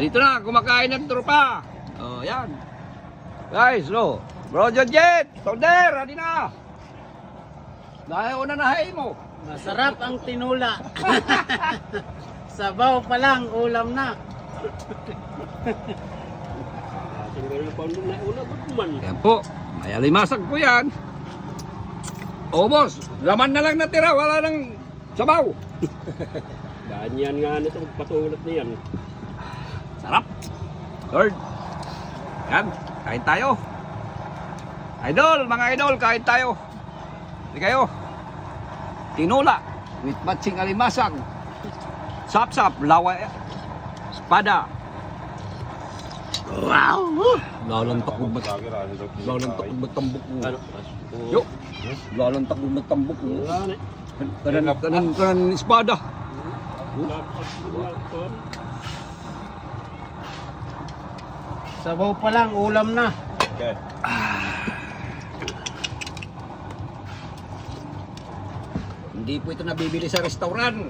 dito na, kumakain ng tropa. Oh, yan. Guys, lo. Bro Jet, Solder, hadi na. Dahil una na hay mo. Masarap ang tinula. Sabaw pa lang, ulam na. Yan po, may alimasag po yan. Oh boss, laman na lang natira, wala nang sabaw. Ganyan nga nito, patulad na yan. Sarap. Lord. Yan, kain tayo. Idol, mga idol, kain tayo. Hindi kayo. Tinula with matching alimasag. Sap-sap, lawa, espada. Wow! Lalantak mo ba? Lalantak mo ba tambok mo? Yo! Lalantak mo ba tambok mo? Kanan espada. Sabaw pa lang, ulam na. Okay. Hindi po ito nabibili sa restaurant.